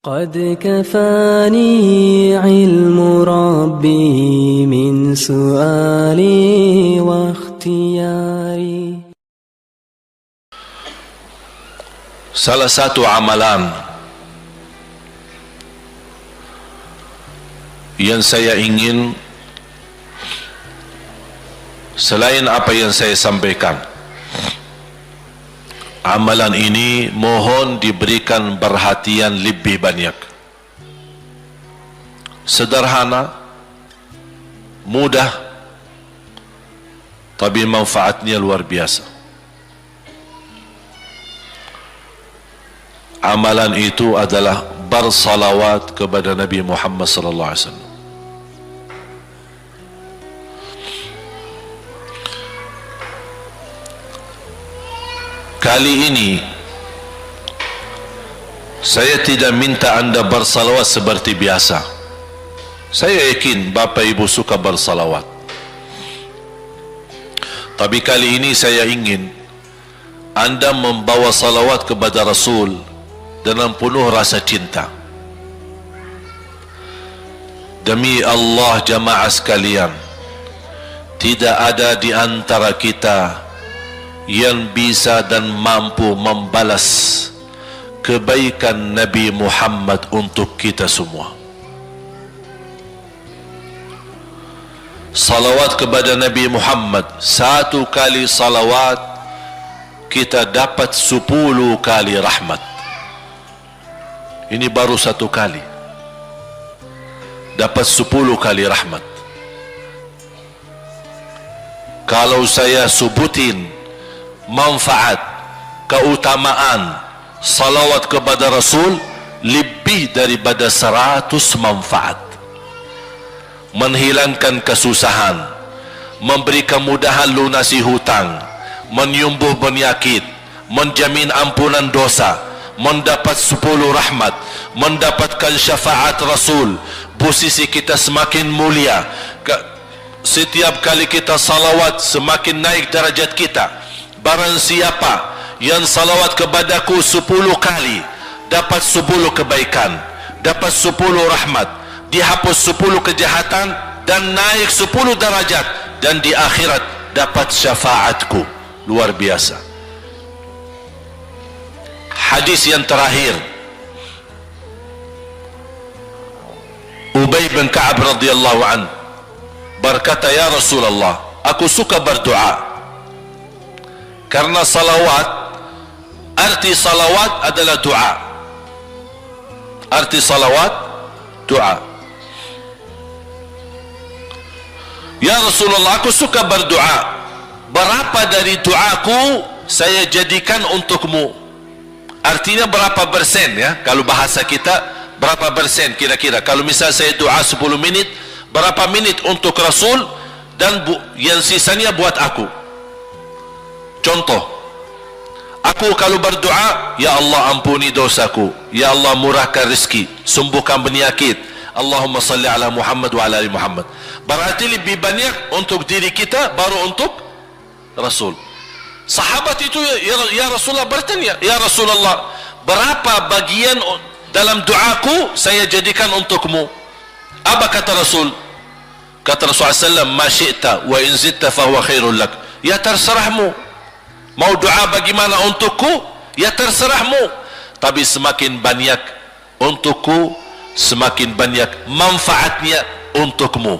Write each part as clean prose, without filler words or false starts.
قد كفاني علم ربي من سؤالي واختياري. Salah satu amalan yang saya ingin, selain apa yang saya sampaikan, amalan ini mohon diberikan perhatian lebih banyak. Sederhana, mudah, tapi manfaatnya luar biasa. Amalan itu adalah bersalawat kepada Nabi Muhammad sallallahu alaihi wasallam. Kali ini saya tidak minta anda bersalawat seperti biasa. Saya yakin Bapak Ibu suka bersalawat, tapi kali ini saya ingin anda membawa salawat kepada Rasul dengan penuh rasa cinta. Demi Allah jamaah sekalian, tidak ada di antara kita yang bisa dan mampu membalas kebaikan Nabi Muhammad untuk kita semua. Salawat kepada Nabi Muhammad, satu kali salawat kita dapat 10 kali rahmat. Ini baru satu kali, dapat 10 kali rahmat. Kalau saya sebutin manfaat, keutamaan salawat kepada Rasul, lebih daripada 100 manfaat. Menghilangkan kesusahan, memberi kemudahan lunasi hutang, menyembuh penyakit, menjamin ampunan dosa, mendapat 10 rahmat, mendapatkan syafaat Rasul, posisi kita semakin mulia. Setiap kali kita salawat semakin naik darajat kita. Barang siapa yang salawat kepadaku 10 kali, dapat 10 kebaikan, dapat 10 rahmat, dihapus 10 kejahatan, dan naik 10 darajat, dan di akhirat dapat syafaatku. Luar biasa. Hadis yang terakhir, Ubay bin Ka'ab radhiyallahu an berkata, ya Rasulullah, aku suka berdoa. Karena salawat, arti salawat adalah doa. Arti salawat, doa. Ya Rasulullah, aku suka berdoa. Berapa dari doaku saya jadikan untukmu? Artinya berapa persen, ya? Kalau bahasa kita, berapa persen kira-kira? Kalau misal saya doa 10 menit, berapa menit untuk Rasul, dan yang sisanya buat aku? Contoh, aku kalau berdoa, ya Allah ampuni dosaku, ya Allah murahkan rezeki, sembuhkan penyakit, Allahumma salli ala Muhammad wa ala ali Muhammad. Berarti lebih banyak untuk diri kita, baru untuk Rasul. Sahabat itu, ya Rasulullah bertanya, ya Rasulullah, berapa bagian dalam doaku saya jadikan untukmu? Apa kata Rasul? Kata Rasulullah SAW, ma syi'ta wa in zidta fahuwa khairul lak. Ya terserahmu, mau doa bagaimana untukku, ya terserahmu, tapi semakin banyak untukku, semakin banyak manfaatnya untukmu.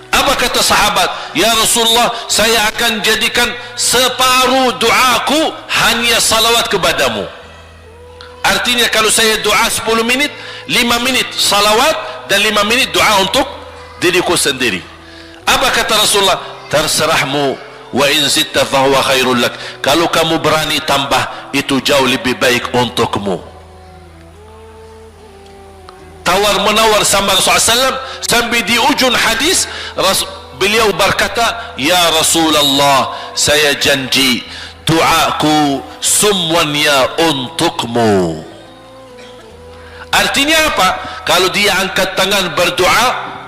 Apa kata sahabat? Ya Rasulullah, saya akan jadikan separuh doaku hanya salawat kepadamu. Artinya kalau saya doa 10 menit, 5 menit salawat, dan 5 menit doa untuk diriku sendiri. Apa kata Rasulullah? Terserahmu, wa in zitta fahuwa khairul lak. Kalau kamu berani tambah, itu jauh lebih baik untukmu. Tawar menawar sama Rasulullah SAW, sampai di ujung hadis beliau berkata, ya Rasulullah, saya janji doaku semuanya untukmu. Artinya apa? Kalau dia angkat tangan berdoa,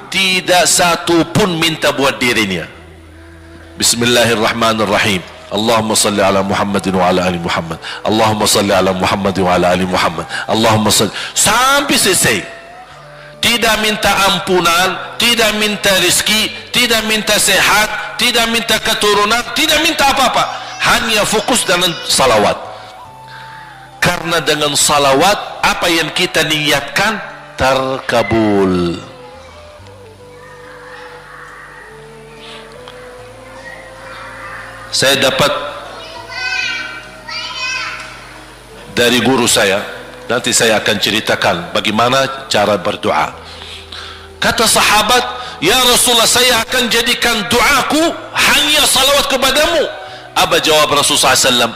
tidak satu pun minta buat dirinya. Bismillahirrahmanirrahim. Allahumma salli ala Muhammadin wa ala ali Muhammad, Allahumma salli ala Muhammadin wa ala ali Muhammad, Allahumma salli, sampai selesai. Tidak minta ampunan, tidak minta rezeki, tidak minta sehat, tidak minta keturunan, tidak minta apa-apa, hanya fokus dengan salawat. Karena dengan salawat apa yang kita niatkan terkabul. Saya dapat dari guru saya, nanti saya akan ceritakan bagaimana cara berdoa. Kata sahabat, ya Rasulullah, saya akan jadikan doaku hanya salawat kepadamu. Apa jawab Rasulullah SAW?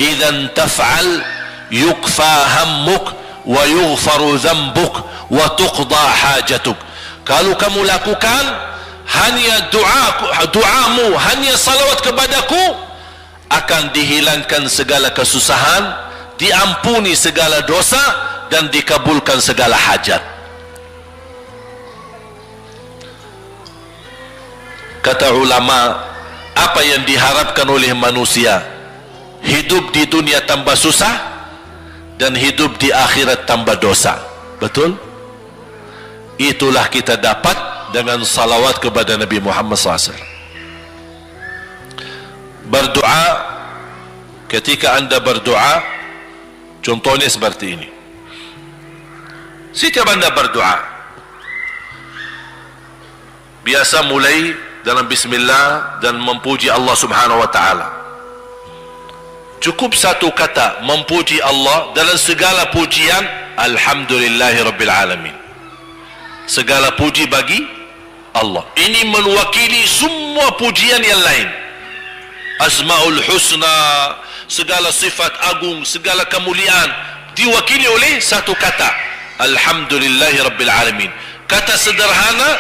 Idzan taf'al yukfa hammuk wa yughfaru dhanbuk wa tuqda hajatuk. Kalau kamu lakukan hanya doamu, hanya salawat kepadaku, akan dihilangkan segala kesusahan, diampuni segala dosa, dan dikabulkan segala hajat. Kata ulama, apa yang diharapkan oleh manusia? Hidup di dunia tambah susah dan hidup di akhirat tambah dosa. Betul? Itulah kita dapat dengan salawat kepada Nabi Muhammad SAW. Berdoa, ketika anda berdoa, contohnya seperti ini. Setiap anda berdoa, biasa mulai dalam bismillah dan memuji Allah Subhanahu wa ta'ala. Cukup satu kata memuji Allah dalam segala pujian, alhamdulillahi rabbil alamin. Segala puji bagi Allah. Ini mewakili semua pujian yang lain. Asmaul husna, segala sifat agung, segala kemuliaan diwakili oleh satu kata, alhamdulillahi rabbil alamin. Kata sederhana,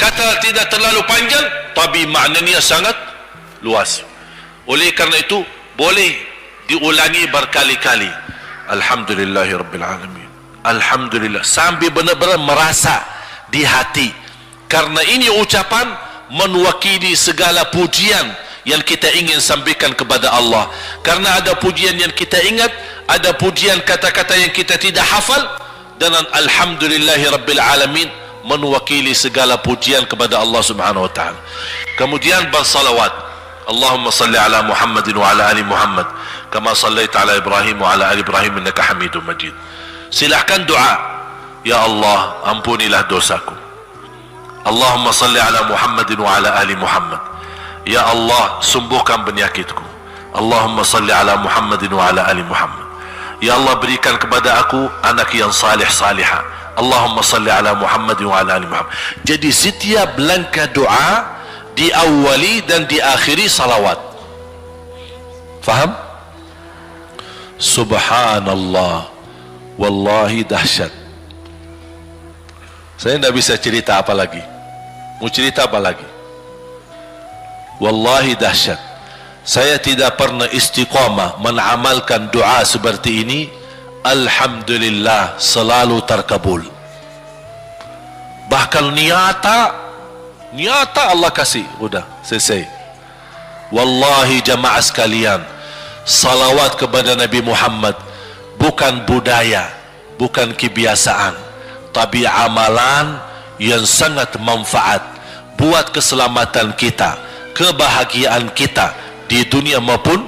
kata tidak terlalu panjang, tapi maknanya sangat luas. Oleh karena itu boleh diulangi berkali-kali, alhamdulillahi rabbil alamin, alhamdulillah, sampai benar-benar merasa di hati. Karena ini ucapan mewakili segala pujian yang kita ingin sampaikan kepada Allah. Karena ada pujian yang kita ingat, ada pujian kata-kata yang kita tidak hafal, dan alhamdulillahi rabbil alamin mewakili segala pujian kepada Allah Subhanahu wa ta'ala. Kemudian bersalawat, Allahumma salli ala Muhammadin wa ala ali Muhammad kama sallaita ala Ibrahim wa ala ali Ibrahim innaka Hamidum Majid. Silahkan doa, ya Allah ampunilah dosaku. Allahumma salli ala Muhammadin wa ala ali Muhammad, ya Allah sembuhkan penyakitku. Allahumma salli ala Muhammadin wa ala ali Muhammad, ya Allah berikan kepada aku anak yang salih salihah. Allahumma salli ala Muhammadin wa ala ali Muhammad. Jadi setiap langkah doa diawali dan diakhiri salawat. Faham? Subhanallah, wallahi dahsyat. Saya tidak bisa cerita apa lagi. Mau cerita apa lagi? Wallahi dahsyat. Saya tidak pernah istiqamah mengamalkan doa seperti ini. Alhamdulillah selalu terkabul. Bahkan nyata Allah kasih. Udah selesai. Wallahi jamaah sekalian, salawat kepada Nabi Muhammad bukan budaya, bukan kebiasaan, tapi amalan yang sangat manfaat buat keselamatan kita, kebahagiaan kita di dunia maupun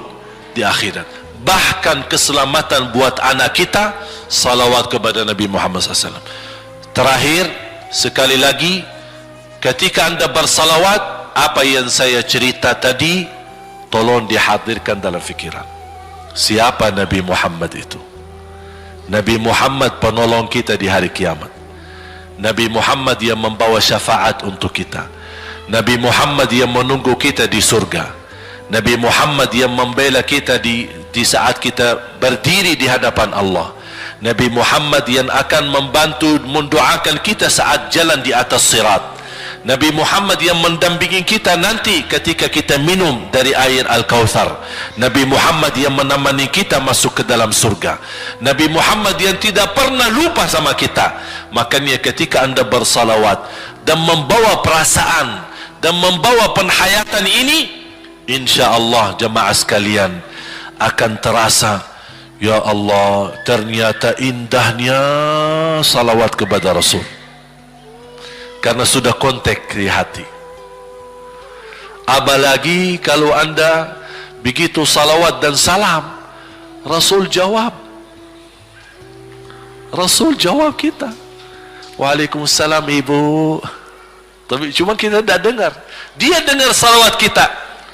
di akhirat. Bahkan keselamatan buat anak kita, salawat kepada Nabi Muhammad SAW. Terakhir sekali lagi, ketika anda bersalawat, apa yang saya cerita tadi tolong dihadirkan dalam fikiran. Siapa Nabi Muhammad itu? Nabi Muhammad penolong kita di hari kiamat. Nabi Muhammad yang membawa syafaat untuk kita. Nabi Muhammad yang menunggu kita di surga. Nabi Muhammad yang membela kita di saat kita berdiri di hadapan Allah. Nabi Muhammad yang akan membantu mendoakan kita saat jalan di atas sirat. Nabi Muhammad yang mendampingi kita nanti ketika kita minum dari air Al-Kautsar. Nabi Muhammad yang menemani kita masuk ke dalam surga. Nabi Muhammad yang tidak pernah lupa sama kita. Makanya ketika anda bersalawat dan membawa perasaan dan membawa penghayatan ini, InsyaAllah jemaah sekalian akan terasa, ya Allah, ternyata indahnya salawat kepada Rasul, karena sudah kontak di hati. Apalagi kalau anda begitu salawat dan salam, Rasul jawab. Rasul jawab kita, Waalaikumsalam ibu. Tapi cuma kita tidak dengar. Dia dengar salawat kita,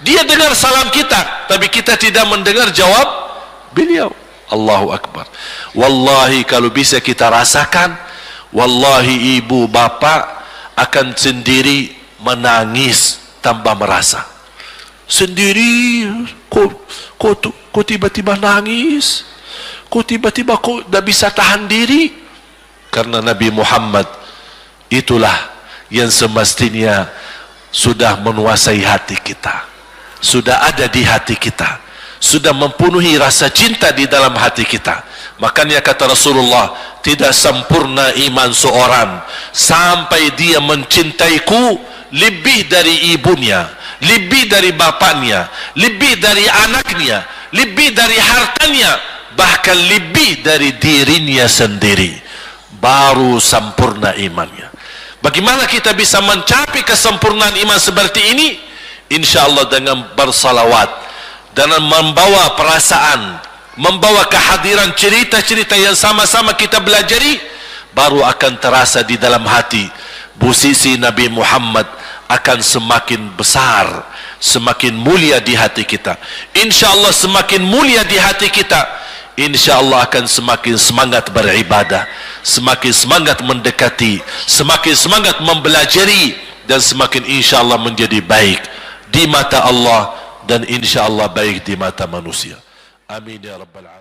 dia dengar salam kita, tapi kita tidak mendengar jawab beliau. Allahu Akbar. Wallahi kalau bisa kita rasakan, wallahi ibu bapak akan sendiri menangis tanpa merasa. Sendiri, kok tiba-tiba nangis, kok tiba-tiba kok tidak bisa tahan diri. Karena Nabi Muhammad itulah yang semestinya sudah menguasai hati kita, sudah ada di hati kita, sudah mempenuhi rasa cinta di dalam hati kita. Makanya kata Rasulullah, tidak sempurna iman seorang sampai dia mencintaiku lebih dari ibunya, lebih dari bapaknya, lebih dari anaknya, lebih dari hartanya, bahkan lebih dari dirinya sendiri. Baru sempurna imannya. Bagaimana kita bisa mencapai kesempurnaan iman seperti ini? InsyaAllah dengan bersalawat, dengan membawa perasaan, membawa kehadiran cerita-cerita yang sama-sama kita belajari, baru akan terasa di dalam hati. Posisi Nabi Muhammad akan semakin besar, semakin mulia di hati kita. InsyaAllah semakin mulia di hati kita, InsyaAllah akan semakin semangat beribadah, semakin semangat mendekati, semakin semangat mempelajari, dan semakin InsyaAllah menjadi baik di mata Allah, dan InsyaAllah baik di mata manusia. Amin ya Rabbal Alamin.